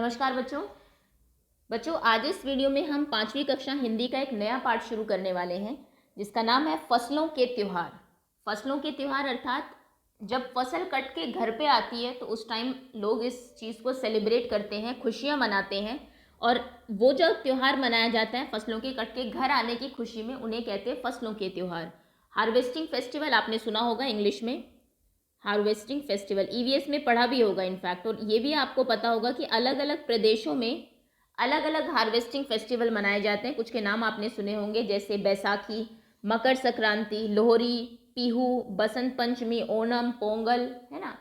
नमस्कार बच्चों। आज इस वीडियो में हम 5वीं कक्षा हिंदी का एक नया पाठ शुरू करने वाले हैं जिसका नाम है फसलों के त्योहार। फसलों के त्योहार अर्थात जब फसल कट के घर पे आती है तो उस टाइम लोग इस चीज़ को सेलिब्रेट करते हैं, खुशियाँ मनाते हैं। और वो जो त्यौहार मनाया जाता है फसलों के कट के घर आने की खुशी में, उन्हें कहते हैं फसलों के त्यौहार। हार्वेस्टिंग फेस्टिवल आपने सुना होगा इंग्लिश में, हार्वेस्टिंग फेस्टिवल ईवीएस में पढ़ा भी होगा इनफैक्ट। और ये भी आपको पता होगा कि अलग अलग प्रदेशों में अलग अलग हार्वेस्टिंग फेस्टिवल मनाए जाते हैं। कुछ के नाम आपने सुने होंगे जैसे बैसाखी, मकर संक्रांति, लोहरी, पीहू, बसंत पंचमी, ओणम, पोंगल, है ना।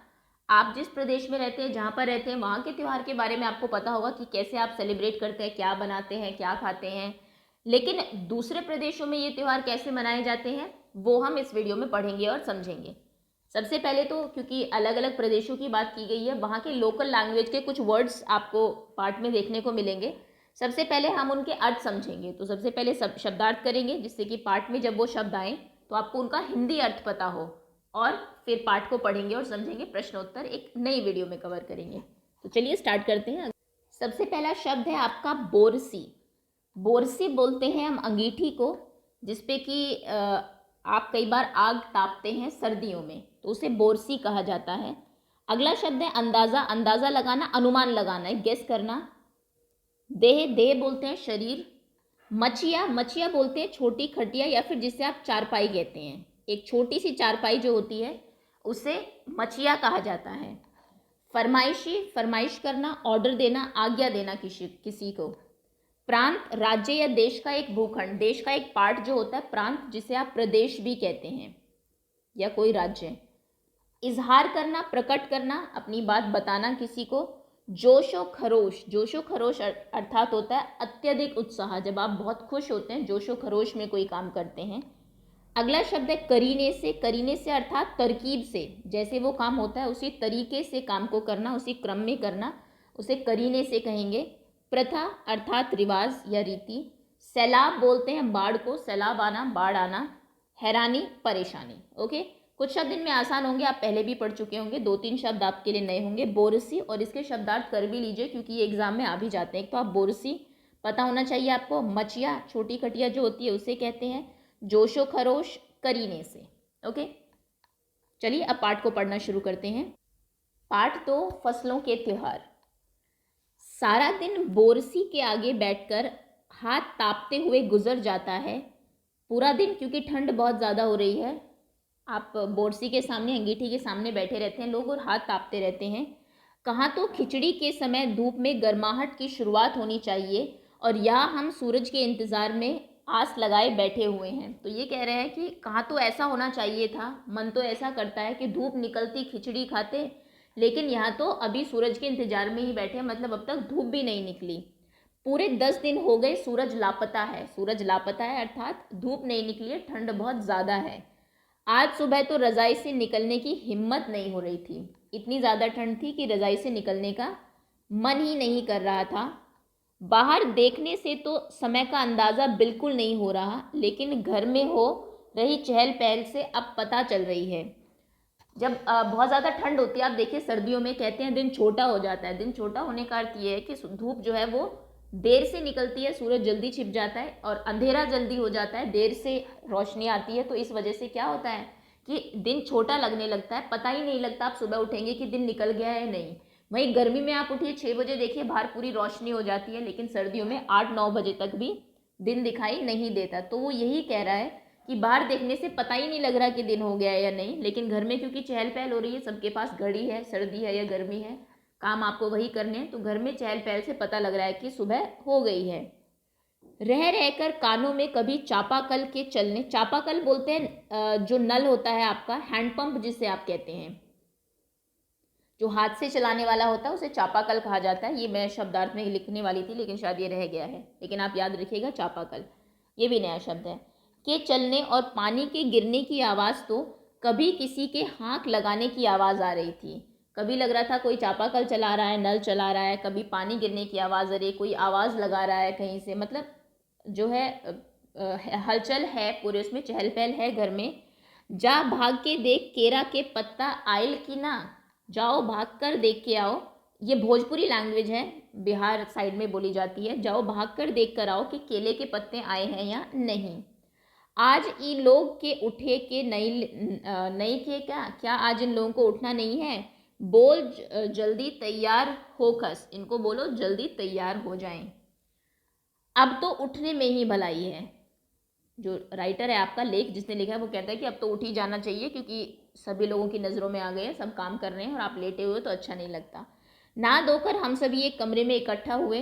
आप जिस प्रदेश में रहते हैं, जहाँ पर रहते हैं, वहाँ के त्यौहार के बारे में आपको पता होगा कि कैसे आप सेलिब्रेट करते हैं, क्या बनाते हैं, क्या खाते हैं। लेकिन दूसरे प्रदेशों में ये त्यौहार कैसे मनाए जाते हैं वो हम इस वीडियो में पढ़ेंगे और समझेंगे। सबसे पहले तो क्योंकि अलग अलग प्रदेशों की बात की गई है, वहाँ के लोकल लैंग्वेज के कुछ वर्ड्स आपको पाठ में देखने को मिलेंगे। सबसे पहले हम उनके अर्थ समझेंगे। तो सबसे पहले शब्दार्थ करेंगे जिससे कि पाठ में जब वो शब्द आए तो आपको उनका हिंदी अर्थ पता हो, और फिर पाठ को पढ़ेंगे और समझेंगे। प्रश्नोत्तर एक नई वीडियो में कवर करेंगे। तो चलिए स्टार्ट करते हैं। सबसे पहला शब्द है आपका बोरसी। बोरसी बोलते हैं हम अंगीठी को, जिसपे कि आप कई बार आग तापते हैं सर्दियों में, तो उसे बोरसी कहा जाता है। अगला शब्द है अंदाज़ा। अंदाज़ा लगाना, अनुमान लगाना, गेस करना। देह, देह बोलते हैं शरीर। मचिया, मचिया बोलते हैं छोटी खटिया या फिर जिसे आप चारपाई कहते हैं। एक छोटी सी चारपाई जो होती है उसे मचिया कहा जाता है। फरमाइशी, फरमाइश करना, ऑर्डर देना, आज्ञा देना किसी को। प्रांत, राज्य या देश का एक भूखंड, देश का एक पार्ट जो होता है प्रांत, जिसे आप प्रदेश भी कहते हैं, या कोई राज्य। इजहार करना, प्रकट करना, अपनी बात बताना किसी को। जोशो खरोश, जोशो खरोश अर्थात होता है अत्यधिक उत्साह। जब आप बहुत खुश होते हैं, जोशो खरोश में कोई काम करते हैं। अगला शब्द है करीने से। करीने से अर्थात तरकीब से, जैसे वो काम होता है उसी तरीके से काम को करना, उसी क्रम में करना, उसे करीने से कहेंगे। प्रथा अर्थात रिवाज या रीति। सैलाब बोलते हैं बाढ़ को, सैलाब आना, बाढ़ आना। हैरानी, परेशानी। ओके, कुछ शब्द इनमें आसान होंगे, आप पहले भी पढ़ चुके होंगे। 2-3 शब्द आपके लिए नए होंगे। बोरसी, और इसके शब्दार्थ कर भी लीजिए क्योंकि ये एग्जाम में आ भी जाते हैं। तो आप बोरसी पता होना चाहिए आपको। मचिया, छोटी खटिया जो होती है उसे कहते हैं। जोशो खरोश, करीने से। ओके, चलिए अब पाठ को पढ़ना शुरू करते हैं। पाठ 2, फसलों के त्योहार। सारा दिन बोरसी के आगे बैठकर हाथ तापते हुए गुजर जाता है। पूरा दिन, क्योंकि ठंड बहुत ज़्यादा हो रही है, आप बोरसी के सामने, अंगीठी के सामने बैठे रहते हैं लोग और हाथ तापते रहते हैं। कहाँ तो खिचड़ी के समय धूप में गर्माहट की शुरुआत होनी चाहिए और यहाँ हम सूरज के इंतज़ार में आस लगाए बैठे हुए हैं। तो ये कह रहे हैं कि कहाँ तो ऐसा होना चाहिए था, मन तो ऐसा करता है कि धूप निकलती खिचड़ी खाते, लेकिन यहाँ तो अभी सूरज के इंतजार में ही बैठे, मतलब अब तक धूप भी नहीं निकली। पूरे 10 दिन हो गए सूरज लापता है। सूरज लापता है अर्थात धूप नहीं निकली है, ठंड बहुत ज़्यादा है। आज सुबह तो रज़ाई से निकलने की हिम्मत नहीं हो रही थी। इतनी ज़्यादा ठंड थी कि रज़ाई से निकलने का मन ही नहीं कर रहा था। बाहर देखने से तो समय का अंदाज़ा बिल्कुल नहीं हो रहा, लेकिन घर में हो रही चहल पहल से अब पता चल रही है। जब बहुत ज़्यादा ठंड होती है, आप देखिए सर्दियों में कहते हैं दिन छोटा हो जाता है। दिन छोटा होने का अर्थ ये है कि धूप जो है वो देर से निकलती है, सूरज जल्दी छिप जाता है और अंधेरा जल्दी हो जाता है, देर से रोशनी आती है। तो इस वजह से क्या होता है कि दिन छोटा लगने लगता है, पता ही नहीं लगता आप सुबह उठेंगे कि दिन निकल गया है नहीं। वहीं गर्मी में आप उठिए 6 बजे, देखिए बाहर पूरी रोशनी हो जाती है, लेकिन सर्दियों में 8-9 बजे तक भी दिन दिखाई नहीं देता। तो वो यही कह रहा है कि बाहर देखने से पता ही नहीं लग रहा कि दिन हो गया है या नहीं, लेकिन घर में क्योंकि चहल पहल हो रही है, सबके पास घड़ी है, सर्दी है या गर्मी है, काम आपको वही करने हैं, तो घर में चहल पहल से पता लग रहा है कि सुबह हो गई है। रह रहकर कानों में कभी चापाकल के चलने, चापाकल बोलते हैं जो नल होता है आपका, हैंडपंप जिसे आप कहते हैं, जो हाथ से चलाने वाला होता है उसे चापाकल कहा जाता है। ये मैं शब्दार्थ में लिखने वाली थी लेकिन शायद ये रह गया है, लेकिन आप याद रखिएगा चापाकल, ये भी नया शब्द है। के चलने और पानी के गिरने की आवाज़, तो कभी किसी के हाँक लगाने की आवाज़ आ रही थी। कभी लग रहा था कोई चापाकल चला रहा है, नल चला रहा है, कभी पानी गिरने की आवाज़ आ रही है, कोई आवाज़ लगा रहा है कहीं से, मतलब जो है हलचल है, पूरे उसमें चहल पहल है घर में। जा भाग के देख केरा के पत्ता आयल की ना, जाओ भाग कर देख के आओ ये भोजपुरी लैंग्वेज है, बिहार साइड में बोली जाती है। जाओ भाग कर देख कर आओ कि केले के पत्ते आए हैं या नहीं। आज इन लोग के उठे के नहीं के क्या क्या आज इन लोगों को उठना नहीं है। बोल जल्दी तैयार हो खस, इनको बोलो जल्दी तैयार हो जाएं। अब तो उठने में ही भलाई है। जो राइटर है आपका लेख जिसने लिखा है वो कहता है कि अब तो उठ ही जाना चाहिए, क्योंकि सभी लोगों की नज़रों में आ गए हैं, सब काम कर रहे हैं और आप लेटे हुए तो अच्छा नहीं लगता। ना धोकर हम सभी एक कमरे में इकट्ठा हुए।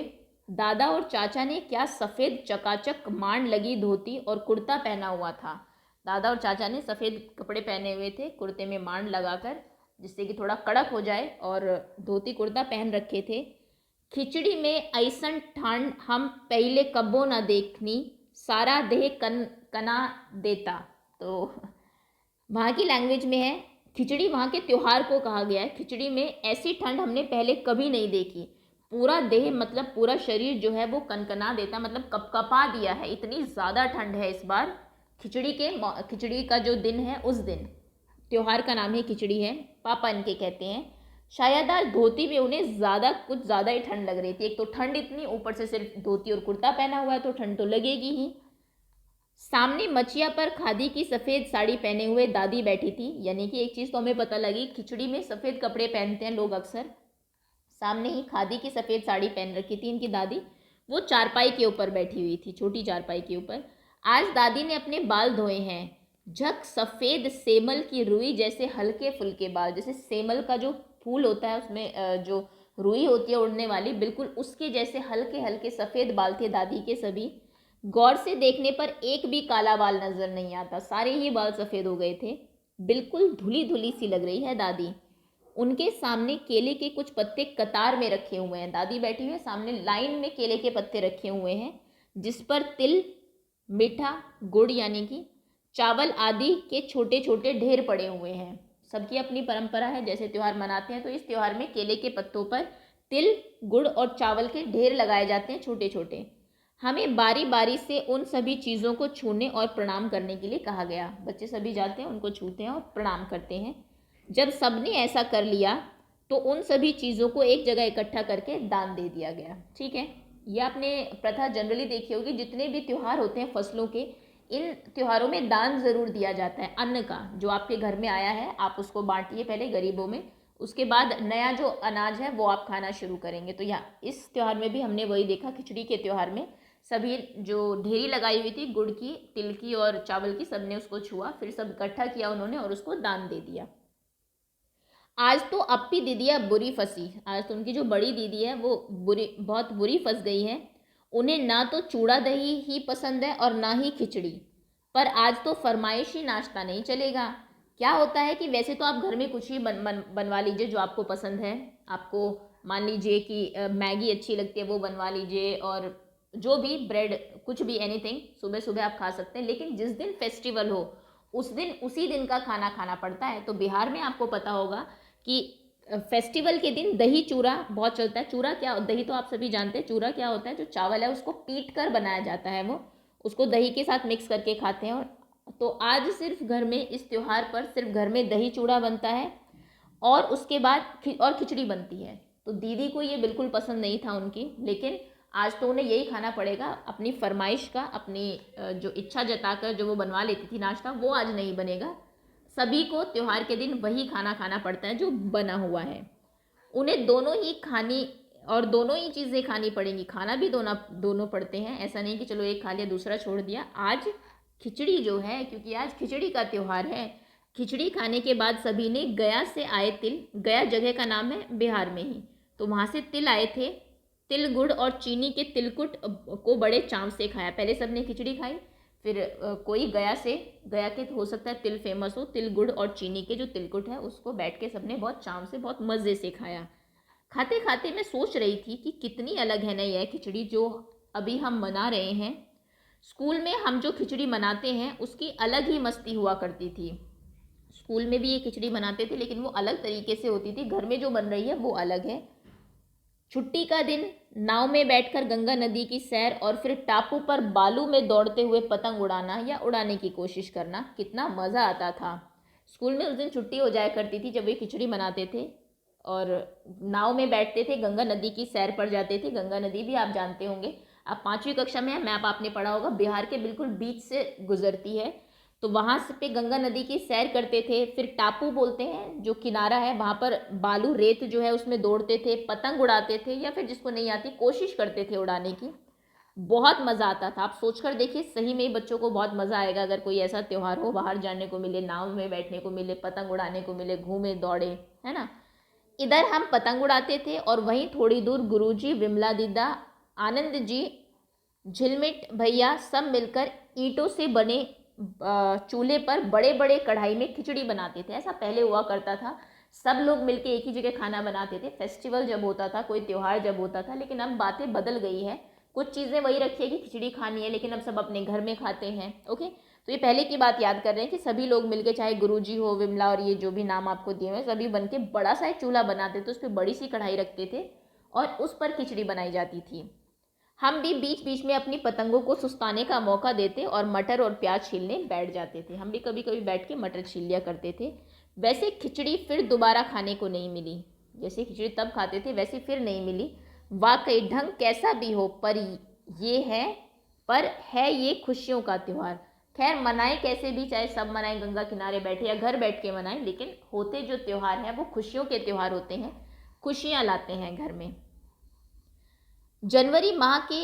दादा और चाचा ने क्या सफ़ेद चकाचक मांड लगी धोती और कुर्ता पहना हुआ था। दादा और चाचा ने सफ़ेद कपड़े पहने हुए थे, कुर्ते में मांड लगाकर, जिससे कि थोड़ा कड़क हो जाए, और धोती कुर्ता पहन रखे थे। खिचड़ी में ऐसन ठंड हम पहले कब्बो न देखनी, सारा देह कना देता। तो वहाँ की लैंग्वेज में है, खिचड़ी वहाँ के त्यौहार को कहा गया है। खिचड़ी में ऐसी ठंड हमने पहले कभी नहीं देखी। पूरा देह मतलब पूरा शरीर जो है वो कनकना देता, मतलब कपकपा दिया है, इतनी ज़्यादा ठंड है इस बार। खिचड़ी का जो दिन है उस दिन, त्यौहार का नाम ही खिचड़ी है, पापा इनके कहते हैं। शायद आज धोती में उन्हें कुछ ज़्यादा ही ठंड लग रही थी। एक तो ठंड इतनी, ऊपर से सिर्फ धोती और कुर्ता पहना हुआ है तो ठंड तो लगेगी ही। सामने मचिया पर खादी की सफ़ेद साड़ी पहने हुए दादी बैठी थी। यानी कि एक चीज़ तो हमें पता लगी, खिचड़ी में सफ़ेद कपड़े पहनते हैं लोग अक्सर। सामने ही खादी की सफ़ेद साड़ी पहन रखी थी इनकी दादी। वो चारपाई के ऊपर बैठी हुई थी, छोटी चारपाई के ऊपर। आज दादी ने अपने बाल धोए हैं, झक सफ़ेद सेमल की रुई जैसे हल्के फुल्के बाल। जैसे सेमल का जो फूल होता है उसमें जो रुई होती है उड़ने वाली, बिल्कुल उसके जैसे हल्के हल्के सफ़ेद बाल थे दादी के सभी। गौर से देखने पर एक भी काला बाल नजर नहीं आता, सारे ही बाल सफ़ेद हो गए थे। बिल्कुल धुली धुली सी लग रही है दादी। उनके सामने केले के कुछ पत्ते कतार में रखे हुए हैं। दादी बैठी हुई है, सामने लाइन में केले के पत्ते रखे हुए हैं, जिस पर तिल, मीठा, गुड़ यानी कि चावल आदि के छोटे छोटे ढेर पड़े हुए हैं। सबकी अपनी परंपरा है, जैसे त्यौहार मनाते हैं तो इस त्यौहार में केले के पत्तों पर तिल, गुड़ और चावल के ढेर लगाए जाते हैं छोटे छोटे। हमें बारी बारी से उन सभी चीज़ों को छूने और प्रणाम करने के लिए कहा गया। बच्चे सभी जाते हैं, उनको छूते हैं और प्रणाम करते हैं। जब सबने ऐसा कर लिया तो उन सभी चीज़ों को एक जगह इकट्ठा करके दान दे दिया गया। ठीक है, यह आपने प्रथा जनरली देखी होगी, जितने भी त्यौहार होते हैं फसलों के, इन त्योहारों में दान ज़रूर दिया जाता है। अन्न का जो आपके घर में आया है आप उसको बांटिए पहले गरीबों में, उसके बाद नया जो अनाज है वो आप खाना शुरू करेंगे। तो यहाँ इस त्यौहार में भी हमने वही देखा, खिचड़ी के त्यौहार में सभी जो ढेरी लगाई हुई थी गुड़ की, तिल की और चावल की, सबने उसको छुआ, फिर सब इकट्ठा किया उन्होंने और उसको दान दे दिया। आज तो अप्पी दीदिया बुरी फंसी। आज तो उनकी जो बड़ी दीदी है वो बहुत बुरी फंस गई है। उन्हें ना तो चूड़ा दही ही पसंद है और ना ही खिचड़ी, पर आज तो फरमाइशी नाश्ता नहीं चलेगा। क्या होता है कि वैसे तो आप घर में कुछ ही बनवा लीजिए जो आपको पसंद है। आपको मान लीजिए कि मैगी अच्छी लगती है वो बनवा लीजिए, और जो भी ब्रेड, कुछ भी एनीथिंग सुबह सुबह आप खा सकते हैं। लेकिन जिस दिन फेस्टिवल हो उस दिन उसी दिन का खाना खाना पड़ता है। तो बिहार में आपको पता होगा कि फेस्टिवल के दिन दही चूरा बहुत चलता है। चूरा क्या, दही तो आप सभी जानते हैं, चूरा क्या होता है, जो चावल है उसको पीट कर बनाया जाता है, वो उसको दही के साथ मिक्स करके खाते हैं। और तो आज सिर्फ घर में इस त्यौहार पर सिर्फ घर में दही चूड़ा बनता है और उसके बाद खिचड़ी बनती है। तो दीदी को ये बिल्कुल पसंद नहीं था उनकी, लेकिन आज तो उन्हें यही खाना पड़ेगा। अपनी फरमाइश का, अपनी जो इच्छा जताकर जो वो बनवा लेती थी नाश्ता, वो आज नहीं बनेगा। सभी को त्यौहार के दिन वही खाना खाना पड़ता है जो बना हुआ है। उन्हें दोनों ही खानी और दोनों ही चीज़ें खानी पड़ेंगी, खाना भी दोनों पड़ते हैं। ऐसा नहीं कि चलो एक खा लिया दूसरा छोड़ दिया। आज खिचड़ी जो है, क्योंकि आज खिचड़ी का त्यौहार है, खिचड़ी खाने के बाद सभी ने गया से आए तिल, गया जगह का नाम है बिहार में ही, तो वहाँ से तिल आए थे। तिल, गुड़ और चीनी के तिलकुट को बड़े चाव से खाया। पहले सबने खिचड़ी खाई, फिर कोई गया के हो सकता है तिल फेमस हो, तिल, गुड़ और चीनी के जो तिलकुट है उसको बैठ के सबने बहुत चाव से, बहुत मज़े से खाया। खाते खाते मैं सोच रही थी कि कितनी अलग है ना यह खिचड़ी जो अभी हम मना रहे हैं। स्कूल में हम जो खिचड़ी मनाते हैं उसकी अलग ही मस्ती हुआ करती थी। स्कूल में भी ये खिचड़ी बनाते थे, लेकिन वो अलग तरीके से होती थी। घर में जो बन रही है वो अलग है। छुट्टी का दिन, नाव में बैठकर गंगा नदी की सैर और फिर टापू पर बालू में दौड़ते हुए पतंग उड़ाना या उड़ाने की कोशिश करना, कितना मज़ा आता था। स्कूल में उस दिन छुट्टी हो जाया करती थी जब ये खिचड़ी बनाते थे, और नाव में बैठते थे, गंगा नदी की सैर पर जाते थे। गंगा नदी भी आप जानते होंगे, आप 5वीं कक्षा में हैं, मैप आपने पढ़ा होगा, बिहार के बिल्कुल बीच से गुजरती है। तो वहाँ से पे गंगा नदी की सैर करते थे। फिर टापू बोलते हैं जो किनारा है, वहाँ पर बालू रेत जो है उसमें दौड़ते थे, पतंग उड़ाते थे, या फिर जिसको नहीं आती कोशिश करते थे उड़ाने की। बहुत मज़ा आता था। आप सोचकर देखिए, सही में ही बच्चों को बहुत मज़ा आएगा अगर कोई ऐसा त्यौहार हो, बाहर जाने को मिले, नाव में बैठने को मिले, पतंग उड़ाने को मिले, घूमे दौड़े, है ना। इधर हम पतंग उड़ाते थे और वहीं थोड़ी दूर गुरुजी, विमला दीदा, आनंद जी, झिलमिट भैया सब मिलकर ईंटों से बने चूल्हे पर बड़े बड़े कढ़ाई में खिचड़ी बनाते थे। ऐसा पहले हुआ करता था, सब लोग मिलके एक ही जगह खाना बनाते थे, फेस्टिवल जब होता था, कोई त्यौहार जब होता था। लेकिन अब बातें बदल गई है, कुछ चीज़ें वही रखी है कि खिचड़ी खानी है, लेकिन अब सब अपने घर में खाते हैं। ओके, तो ये पहले की बात याद कर रहे हैं कि सभी लोग मिलके, चाहे गुरुजी हो, विमला और ये जो भी नाम आपको दिए हुए, सभी बन के बड़ा सा एक चूल्हा बनाते थे, उस पर बड़ी सी कढ़ाई रखते थे और उस पर खिचड़ी बनाई जाती थी। हम भी बीच बीच में अपनी पतंगों को सुस्ताने का मौका देते और मटर और प्याज छीलने बैठ जाते थे। हम भी कभी कभी बैठ के मटर छील लिया करते थे। वैसे खिचड़ी फिर दोबारा खाने को नहीं मिली, जैसे खिचड़ी तब खाते थे वैसे फिर नहीं मिली। वाकई ढंग कैसा भी हो, पर है ये खुशियों का त्यौहार। खैर, मनाए कैसे भी, चाहे सब मनाएं, गंगा किनारे बैठे या घर बैठ के मनाएं, लेकिन होते जो त्यौहार हैं वो खुशियों के त्यौहार होते हैं, खुशियाँ लाते हैं घर में। जनवरी माह के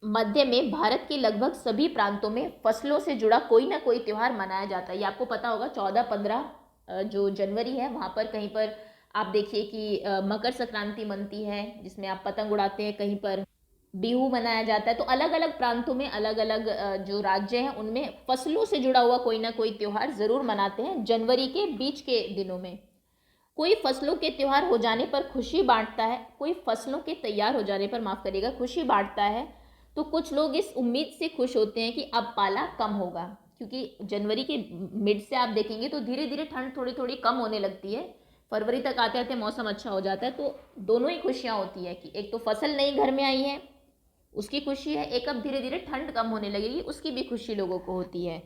मध्य में भारत के लगभग सभी प्रांतों में फसलों से जुड़ा कोई ना कोई त्यौहार मनाया जाता है। ये आपको पता होगा, 14-15 जो जनवरी है वहाँ पर कहीं पर आप देखिए कि मकर संक्रांति मनती है, जिसमें आप पतंग उड़ाते हैं, कहीं पर बिहू मनाया जाता है। तो अलग अलग प्रांतों में अलग अलग जो राज्य हैं उनमें फसलों से जुड़ा हुआ कोई ना कोई त्यौहार ज़रूर मनाते हैं जनवरी के बीच के दिनों में। कोई फसलों के त्यौहार हो जाने पर खुशी बांटता है, कोई फसलों के तैयार हो जाने पर, माफ़ करिएगा, खुशी बांटता है। तो कुछ लोग इस उम्मीद से खुश होते हैं कि अब पाला कम होगा, क्योंकि जनवरी के मिड से आप देखेंगे तो धीरे धीरे ठंड थोड़ी थोड़ी कम होने लगती है। फरवरी तक आते आते मौसम अच्छा हो जाता है। तो दोनों ही खुशियाँ होती है कि एक तो फसल नई घर में आई है, उसकी खुशी है, एक अब धीरे धीरे ठंड कम होने लगेगी, उसकी भी खुशी लोगों को होती है।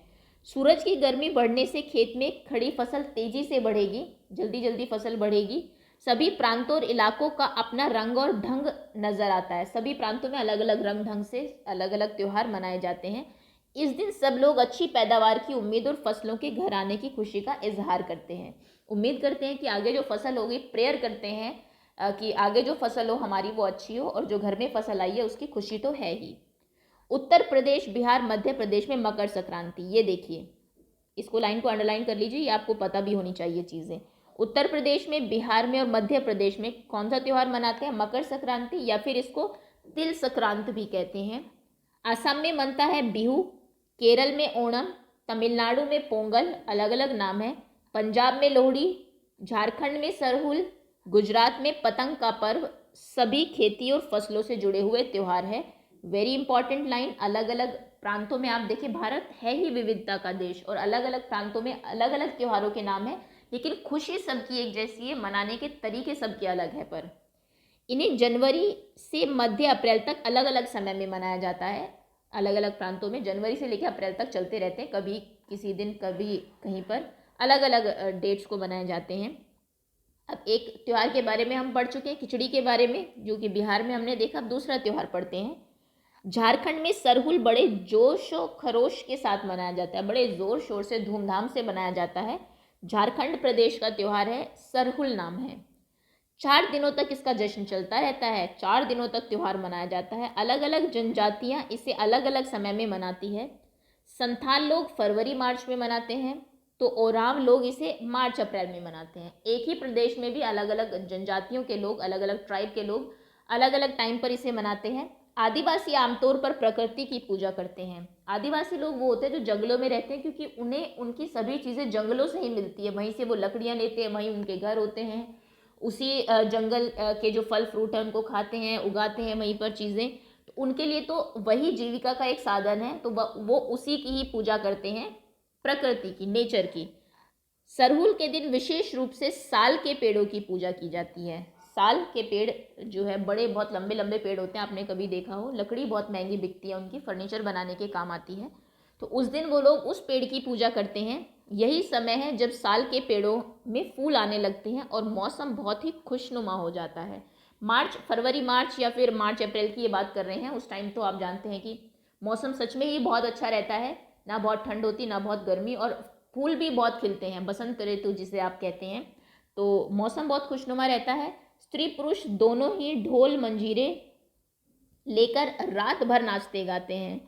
सूरज की गर्मी बढ़ने से खेत में खड़ी फसल तेजी से बढ़ेगी, जल्दी जल्दी फसल बढ़ेगी। सभी प्रांतों और इलाकों का अपना रंग और ढंग नजर आता है। सभी प्रांतों में अलग अलग रंग ढंग से अलग अलग त्यौहार मनाए जाते हैं। इस दिन सब लोग अच्छी पैदावार की उम्मीद और फसलों के घर आने की खुशी का इजहार करते हैं। उम्मीद करते हैं कि आगे जो फसल होगी, प्रेयर करते हैं कि आगे जो फसल हो हमारी वो अच्छी हो, और जो घर में फसल आई है उसकी खुशी तो है ही। उत्तर प्रदेश, बिहार, मध्य प्रदेश में मकर संक्रांति, ये देखिए, इसको लाइन को अंडरलाइन कर लीजिए, ये आपको पता भी होनी चाहिए चीज़ें। उत्तर प्रदेश में, बिहार में और मध्य प्रदेश में कौन सा त्यौहार मनाते हैं? मकर संक्रांति, या फिर इसको तिल संक्रांत भी कहते हैं। असम में मनता है बिहू, केरल में ओणम, तमिलनाडु में पोंगल, अलग अलग नाम है। पंजाब में लोहड़ी, झारखंड में सरहुल, गुजरात में पतंग का पर्व। सभी खेती और फसलों से जुड़े हुए त्यौहार है। वेरी इंपॉर्टेंट लाइन, अलग अलग प्रांतों में आप देखिए, भारत है ही विविधता का देश, और अलग अलग प्रांतों में अलग अलग त्योहारों के नाम है, लेकिन खुशी सबकी एक जैसी है, मनाने के तरीके सबके अलग है। पर इन्हें जनवरी से मध्य अप्रैल तक अलग अलग समय में मनाया जाता है। अलग अलग प्रांतों में जनवरी से लेकर अप्रैल तक चलते रहते हैं, कभी किसी दिन, कभी कहीं पर, अलग अलग डेट्स को मनाए जाते हैं। अब एक त्यौहार के बारे में हम पढ़ चुके हैं, खिचड़ी के बारे में, जो कि बिहार में हमने देखा। अब दूसरा त्यौहार पढ़ते हैं। झारखंड में सरहुल बड़े जोश और खरोश के साथ मनाया जाता है, बड़े जोर शोर से धूमधाम से मनाया जाता है। झारखंड प्रदेश का त्यौहार है, सरहुल नाम है। 4 दिनों तक इसका जश्न चलता रहता है, 4 दिनों तक त्यौहार मनाया जाता है। अलग अलग जनजातियां इसे अलग अलग समय में मनाती है। संथाल लोग फरवरी मार्च में मनाते हैं, तो ओराव लोग इसे मार्च अप्रैल में मनाते हैं। एक ही प्रदेश में भी अलग अलग जनजातियों के लोग, अलग अलग ट्राइब के लोग अलग अलग टाइम पर इसे मनाते हैं। आदिवासी आमतौर पर प्रकृति की पूजा करते हैं। आदिवासी लोग वो होते हैं जो जंगलों में रहते हैं, क्योंकि उन्हें उनकी सभी चीज़ें जंगलों से ही मिलती है, वहीं से वो लकड़ियाँ लेते हैं, वहीं उनके घर होते हैं, उसी जंगल के जो फल फ्रूट है उनको खाते हैं, उगाते हैं वहीं पर चीज़ें। तो उनके लिए तो वही जीविका का एक साधन है, तो वो उसी की ही पूजा करते हैं, प्रकृति की, नेचर की। सरहुल के दिन विशेष रूप से साल के पेड़ों की पूजा की जाती है। साल के पेड़ जो है बड़े, बहुत लंबे लंबे पेड़ होते हैं, आपने कभी देखा हो, लकड़ी बहुत महंगी बिकती है उनकी, फर्नीचर बनाने के काम आती है। तो उस दिन वो लोग उस पेड़ की पूजा करते हैं, यही समय है जब साल के पेड़ों में फूल आने लगते हैं और मौसम बहुत ही खुशनुमा हो जाता है। फरवरी मार्च या फिर मार्च अप्रैल की ये बात कर रहे हैं। उस टाइम तो आप जानते हैं कि मौसम सच में ही बहुत अच्छा रहता है, ना बहुत ठंड होती ना बहुत गर्मी, और फूल भी बहुत खिलते हैं, बसंत ऋतु जिसे आप कहते हैं। तो मौसम बहुत खुशनुमा रहता है। स्त्री पुरुष दोनों ही ढोल मंजीरे लेकर रात भर नाचते गाते हैं।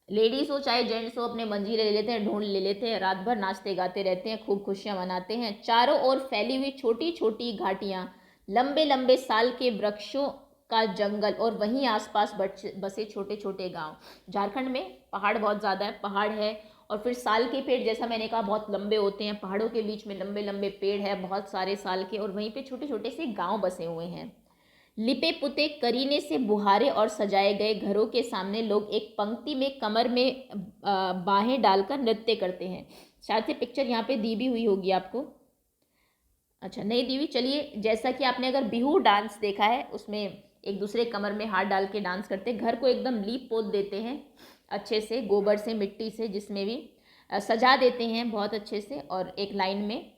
लेडीज़ हो चाहे जेंट्स हो, अपने मंजीरे ले लेते हैं, ढोल ले लेते हैं, रात भर नाचते गाते रहते हैं, खूब खुशियां मनाते हैं। चारों ओर फैली हुई छोटी छोटी घाटियां, लंबे लंबे साल के वृक्षों का जंगल और वहीं आसपास बसे छोटे छोटे गांव। झारखंड में पहाड़ बहुत ज़्यादा है, पहाड़ है, और फिर साल के पेड़, जैसा मैंने कहा, बहुत लंबे होते हैं। पहाड़ों के बीच में लंबे लंबे पेड़ है बहुत सारे साल के, और वहीं पे छोटे छोटे से गांव बसे हुए हैं। लिपे पुते करीने से बुहारे और सजाए गए घरों के सामने लोग एक पंक्ति में कमर में बाहें डालकर नृत्य करते हैं। शायद से पिक्चर यहाँ पे दी भी हुई होगी आपको। अच्छा, नहीं दी हुई, चलिए। जैसा कि आपने अगर बिहू डांस देखा है, उसमें एक दूसरे कमर में हाथ डाल के डांस करते हैं, घर को एकदम लीप पोत देते हैं अच्छे से, गोबर से, मिट्टी से, जिसमें भी सजा देते हैं बहुत अच्छे से, और एक लाइन में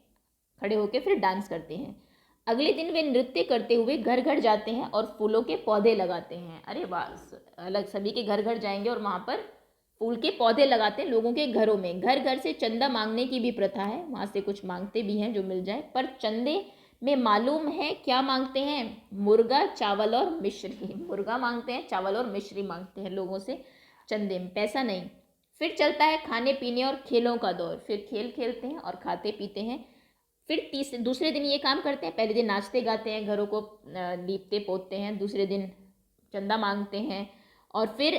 खड़े होकर फिर डांस करते हैं। अगले दिन वे नृत्य करते हुए घर घर जाते हैं और फूलों के पौधे लगाते हैं। अरे वाह, अलग सभी के घर घर जाएंगे और वहाँ पर फूल के पौधे लगाते हैं लोगों के घरों में। घर घर से चंदा मांगने की भी प्रथा है, वहाँ से कुछ मांगते भी हैं जो मिल जाए, पर चंदे में मालूम है क्या मांगते हैं? मुर्गा, चावल और मिश्री। मुर्गा मांगते हैं, चावल और मिश्री मांगते हैं लोगों से चंदे में, पैसा नहीं। फिर चलता है खाने पीने और खेलों का दौर। फिर खेल खेलते हैं और खाते पीते हैं। फिर दूसरे दिन ये काम करते हैं। पहले दिन नाचते गाते हैं, घरों को लीपते पोतते हैं, दूसरे दिन चंदा मांगते हैं, और फिर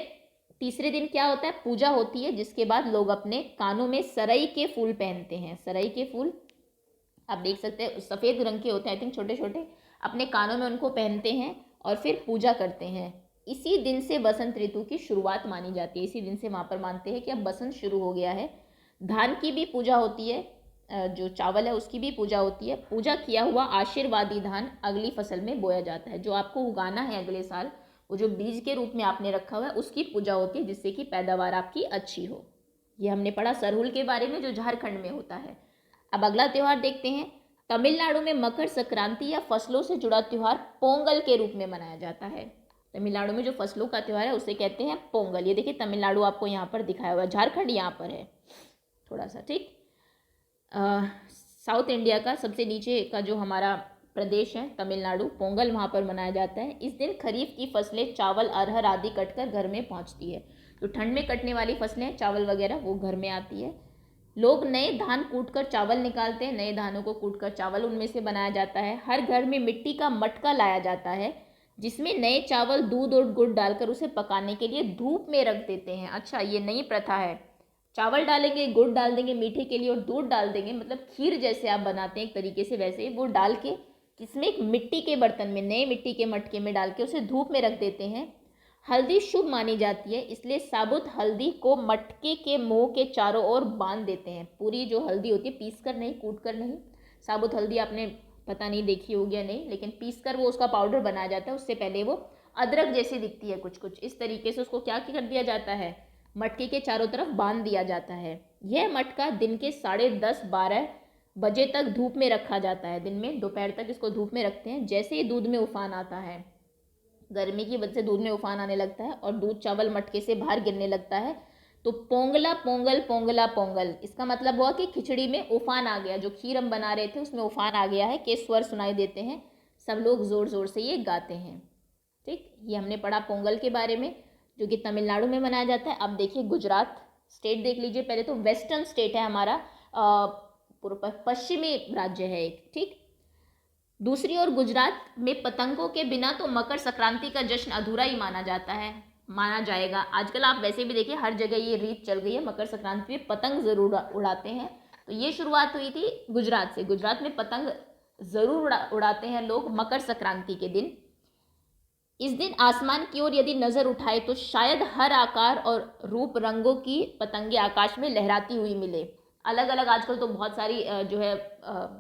तीसरे दिन क्या होता है? पूजा होती है, जिसके बाद लोग अपने कानों में सरई के फूल पहनते हैं। सरई के फूल आप देख सकते हैं, सफ़ेद रंग के होते हैं, आई थिंक, छोटे छोटे, अपने कानों में उनको पहनते हैं और फिर पूजा करते हैं। इसी दिन से बसंत ऋतु की शुरुआत मानी जाती है। इसी दिन से वहाँ पर मानते हैं कि अब बसंत शुरू हो गया है। धान की भी पूजा होती है, जो चावल है उसकी भी पूजा होती है। पूजा किया हुआ आशीर्वादी धान अगली फसल में बोया जाता है। जो आपको उगाना है अगले साल, वो जो बीज के रूप में आपने रखा हुआ है, उसकी पूजा होती है, जिससे कि पैदावार आपकी अच्छी हो। ये हमने पढ़ा सरहुल के बारे में, जो झारखंड में होता है। अब अगला त्यौहार देखते हैं। तमिलनाडु में मकर संक्रांति या फसलों से जुड़ा त्यौहार पोंगल के रूप में मनाया जाता है। तमिलनाडु में जो फसलों का त्यौहार है उसे कहते हैं पोंगल। ये देखिए, तमिलनाडु आपको यहाँ पर दिखाया हुआ है, झारखंड यहाँ पर है थोड़ा सा, ठीक। साउथ इंडिया का सबसे नीचे का जो हमारा प्रदेश है तमिलनाडु, पोंगल वहाँ पर मनाया जाता है। इस दिन खरीफ की फसलें, चावल, अरहर आदि कटकर घर में पहुँचती है। तो ठंड में कटने वाली फसलें, चावल वगैरह, वो घर में आती है। लोग नए धान कूटकर चावल निकालते हैं, नए धानों को कूटकर चावल उनमें से बनाया जाता है। हर घर में मिट्टी का मटका लाया जाता है, जिसमें नए चावल, दूध और गुड़ डालकर उसे पकाने के लिए धूप में रख देते हैं। अच्छा, ये नई प्रथा है। चावल डालेंगे, गुड़ डाल देंगे मीठे के लिए, और दूध डाल देंगे, मतलब खीर जैसे आप बनाते हैं एक तरीके से, वैसे वो डाल के इसमें एक मिट्टी के बर्तन में, नए मिट्टी के मटके में डाल के उसे धूप में रख देते हैं। हल्दी शुभ मानी जाती है, इसलिए साबुत हल्दी को मटके के मुंह के चारों ओर बांध देते हैं। पूरी जो हल्दी होती है, पीस कर नहीं, कूट कर नहीं, साबुत हल्दी आपने पता नहीं देखी होगी या नहीं, लेकिन पीस कर वो उसका पाउडर बनाया जाता है। उससे पहले वो अदरक जैसी दिखती है कुछ कुछ, इस तरीके से उसको क्या कर दिया जाता है, मटके के चारों तरफ बांध दिया जाता है। यह मटका दिन के 10:30-12 बजे तक धूप में रखा जाता है। दिन में दोपहर तक इसको धूप में रखते हैं। जैसे ही दूध में उफान आता है, गर्मी की वजह से दूध में उफान आने लगता है और दूध चावल मटके से बाहर गिरने लगता है, तो पोंगला पोंगल, पोंगला पोंगल, इसका मतलब हुआ कि खिचड़ी में उफान आ गया। जो खीर हम बना रहे थे उसमें उफान आ गया है, के स्वर सुनाई देते हैं। सब लोग ज़ोर ज़ोर से ये गाते हैं, ठीक। ये हमने पढ़ा पोंगल के बारे में, जो कि तमिलनाडु में मनाया जाता है। अब देखिए गुजरात स्टेट देख लीजिए। पहले तो वेस्टर्न स्टेट है हमारा, पश्चिमी राज्य है एक, ठीक। दूसरी ओर गुजरात में पतंगों के बिना तो मकर संक्रांति का जश्न अधूरा ही माना जाएगा। आजकल आप वैसे भी देखिए, हर जगह ये रीत चल गई है, मकर संक्रांति में पतंग ज़रूर उड़ाते हैं। तो ये शुरुआत हुई थी गुजरात से। गुजरात में पतंग ज़रूर उड़ाते हैं लोग मकर संक्रांति के दिन। इस दिन आसमान की ओर यदि नज़र उठाए तो शायद हर आकार और रूप रंगों की पतंगे आकाश में लहराती हुई मिले। अलग अलग आजकल तो बहुत सारी जो है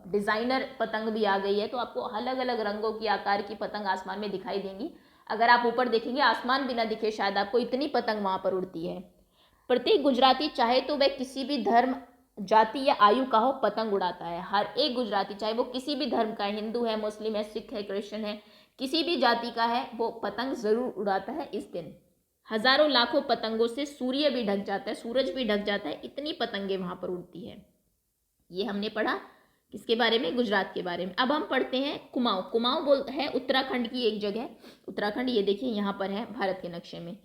डिज़ाइनर पतंग भी आ गई है, तो आपको अलग अलग रंगों की, आकार की पतंग आसमान में दिखाई देंगी। अगर आप ऊपर देखेंगे, आसमान भी ना दिखे शायद आपको, इतनी पतंग वहाँ पर उड़ती है। प्रत्येक गुजराती चाहे तो वह किसी भी धर्म जाति या आयु का हो पतंग उड़ाता है। हर एक गुजराती, चाहे वो किसी भी धर्म का है, हिंदू है, मुस्लिम है, सिख है, क्रिश्चियन है, किसी भी जाति का है, वो पतंग ज़रूर उड़ाता है इस दिन। हज़ारों लाखों पतंगों से सूर्य भी ढक जाता है, सूरज भी ढक जाता है, इतनी पतंगें वहाँ पर उड़ती है। ये हमने पढ़ा किसके बारे में? गुजरात के बारे में। अब हम पढ़ते हैं कुमाऊँ। कुमाऊँ बोल है उत्तराखंड की एक जगह। उत्तराखंड ये देखिए यहाँ पर है भारत के नक्शे में।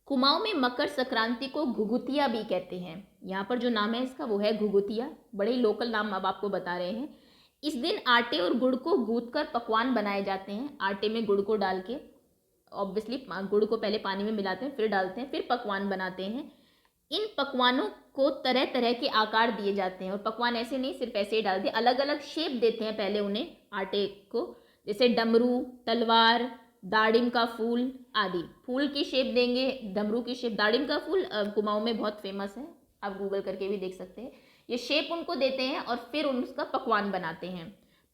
कुमाऊँ में मकर संक्रांति को घुघुतिया भी कहते हैं। यहाँ पर जो नाम है इसका वो है घुघुतिया। बड़े ही लोकल नाम अब आपको बता रहे हैं। इस दिन आटे और गुड़ को गूंथ कर पकवान बनाए जाते हैं। आटे में गुड़ को डाल के, ऑब्वियसली गुड़ को पहले पानी में मिलाते हैं, फिर डालते हैं, फिर पकवान बनाते हैं। इन पकवानों को तरह तरह के आकार दिए जाते हैं, और पकवान ऐसे नहीं सिर्फ ऐसे ही डाल दिए, अलग अलग शेप देते हैं पहले उन्हें आटे को, जैसे डमरू, तलवार, दाड़िम का फूल आदि। फूल की शेप देंगे, डमरू की शेप, दाड़िम का फूल कुमाऊँ में बहुत फेमस है, आप गूगल करके भी देख सकते हैं। ये शेप उनको देते हैं और फिर उसका पकवान बनाते हैं।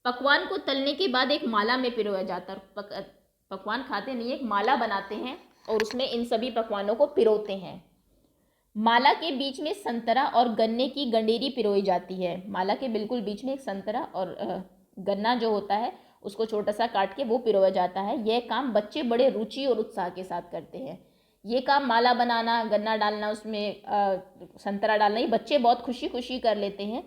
पकवान को तलने के बाद एक माला में पिरोया जाता है। पकवान खाते नहीं, एक माला बनाते हैं और उसमें इन सभी पकवानों को पिरोते हैं। माला के बीच में संतरा और गन्ने की गंडेरी पिरोई जाती है। माला के बिल्कुल बीच में एक संतरा और गन्ना जो होता है उसको छोटा सा काट के वो पिरोया जाता है। यह काम बच्चे बड़े रुचि और उत्साह के साथ करते हैं। ये काम माला बनाना, गन्ना डालना, उसमें संतरा डालना, ये बच्चे बहुत खुशी खुशी कर लेते हैं।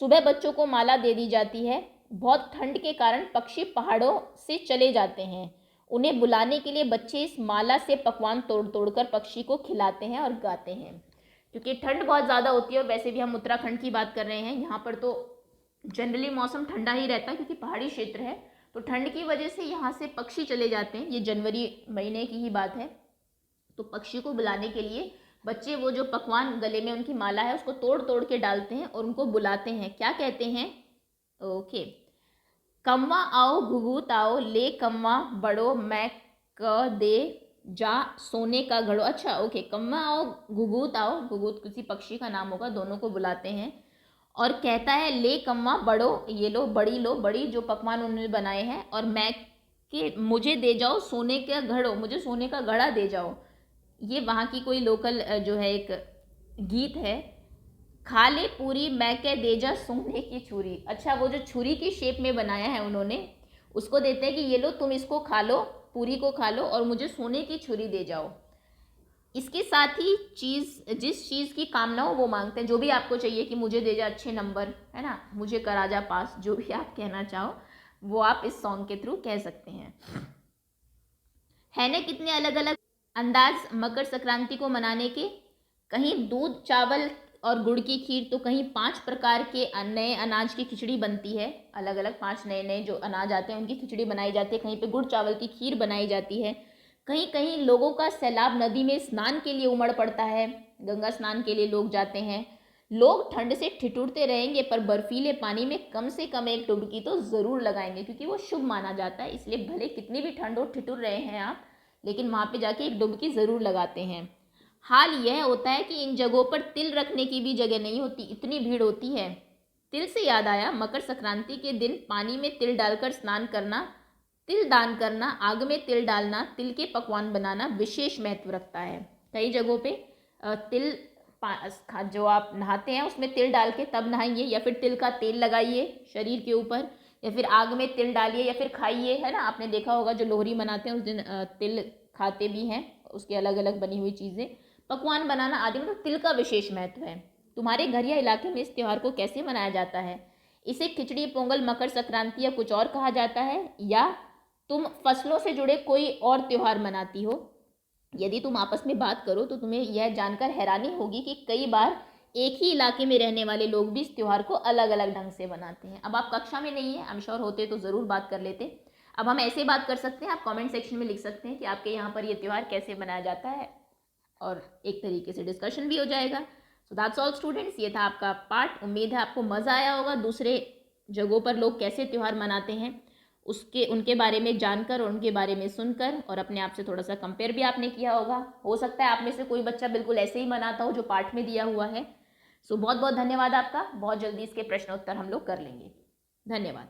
सुबह बच्चों को माला दे दी जाती है। बहुत ठंड के कारण पक्षी पहाड़ों से चले जाते हैं। उन्हें बुलाने के लिए बच्चे इस माला से पकवान तोड़ तोड़ कर पक्षी को खिलाते हैं और गाते हैं। क्योंकि ठंड बहुत ज़्यादा होती है, और वैसे भी हम उत्तराखंड की बात कर रहे हैं, यहाँ पर तो जनरली मौसम ठंडा ही रहता है क्योंकि पहाड़ी क्षेत्र है। तो ठंड की वजह से यहाँ से पक्षी चले जाते हैं। ये जनवरी महीने की ही बात है। तो पक्षी को बुलाने के लिए बच्चे वो जो पकवान गले में उनकी माला है उसको तोड़ तोड़ के डालते हैं और उनको बुलाते हैं। क्या कहते हैं? ओके, कम्वा आओ घुघूत आओ, ले कम्वा बड़ो मैं क दे जा सोने का घड़ो। अच्छा ओके, कम्वा आओ घुघूत आओ, घुघूत किसी पक्षी का नाम होगा, दोनों को बुलाते हैं और कहता है ले कम्वा बड़ो, ये लो बड़ी जो पकवान उन्होंने बनाए हैं, और मैं कि मुझे दे जाओ सोने का घड़ो, मुझे सोने का घड़ा दे जाओ। ये वहाँ की कोई लोकल जो है एक गीत है। खा ले पूरी मैं क्या दे जा सोने की छुरी। अच्छा, वो जो छुरी की शेप में बनाया है उन्होंने, उसको देते हैं कि ये लो तुम इसको खा लो, पूरी को खा लो और मुझे सोने की छुरी दे जाओ। इसके साथ ही जिस चीज़ की कामना हो वो मांगते हैं। जो भी आपको चाहिए कि मुझे दे जा अच्छे नंबर, है ना, मुझे करा जा पास, जो भी आप कहना चाहो वो आप इस सॉन्ग के थ्रू कह सकते हैं। है ना कितने अलग अलग अंदाज मकर संक्रांति को मनाने के। कहीं दूध चावल और गुड़ की खीर, तो कहीं 5 प्रकार के नए अनाज की खिचड़ी बनती है। अलग अलग 5 नए नए जो अनाज आते हैं उनकी खिचड़ी बनाई जाती है। कहीं पे गुड़ चावल की खीर बनाई जाती है। कहीं कहीं लोगों का सैलाब नदी में स्नान के लिए उमड़ पड़ता है। गंगा स्नान के लिए लोग जाते हैं। लोग ठंड से ठिठुरते रहेंगे पर बर्फीले पानी में कम से कम एक डुबकी तो ज़रूर लगाएंगे, क्योंकि वो शुभ माना जाता है। इसलिए भले कितनी भी ठंड हो, ठिठुर रहे हैं आप, लेकिन वहाँ पे जाके एक डुबकी ज़रूर लगाते हैं। हाल यह होता है कि इन जगहों पर तिल रखने की भी जगह नहीं होती, इतनी भीड़ होती है। तिल से याद आया, मकर संक्रांति के दिन पानी में तिल डालकर स्नान करना, तिल दान करना, आग में तिल डालना, तिल के पकवान बनाना विशेष महत्व रखता है। कई जगहों पे तिल जो आप नहाते हैं उसमें तिल डाल के तब नहाइए, या फिर तिल का तेल लगाइए शरीर के ऊपर, या फिर आग में तिल डालिए, या फिर खाइए, है ना। आपने देखा होगा जो लोहरी मनाते हैं उस दिन तिल खाते भी हैं, उसकी अलग अलग बनी हुई चीज़ें, पकवान बनाना आदि, मतलब तिल का विशेष महत्व है। तुम्हारे घर या इलाके में इस त्यौहार को कैसे मनाया जाता है? इसे खिचड़ी पोंगल, मकर संक्रांति या कुछ और कहा जाता है, या तुम फसलों से जुड़े कोई और त्यौहार मनाती हो? यदि तुम आपस में बात करो तो तुम्हें यह जानकर हैरानी होगी कि कई बार एक ही इलाके में रहने वाले लोग भी इस त्यौहार को अलग अलग ढंग से बनाते हैं। अब आप कक्षा में नहीं है, आई एम श्योर होते तो ज़रूर बात कर लेते। अब हम ऐसे बात कर सकते हैं, आप कमेंट सेक्शन में लिख सकते हैं कि आपके यहाँ पर ये त्यौहार कैसे मनाया जाता है, और एक तरीके से डिस्कशन भी हो जाएगा। सो दैट्स ऑल स्टूडेंट्स, ये था आपका पार्ट। उम्मीद है आपको मज़ा आया होगा। दूसरे जगहों पर लोग कैसे त्यौहार मनाते हैं उनके बारे में जानकर और उनके बारे में सुनकर, और अपने आप से थोड़ा सा कंपेयर भी आपने किया होगा। हो सकता है आप में से कोई बच्चा बिल्कुल ऐसे ही मनाता हो जो पाठ में दिया हुआ है। सो बहुत बहुत धन्यवाद आपका। बहुत जल्दी इसके प्रश्न उत्तर हम लोग कर लेंगे। धन्यवाद।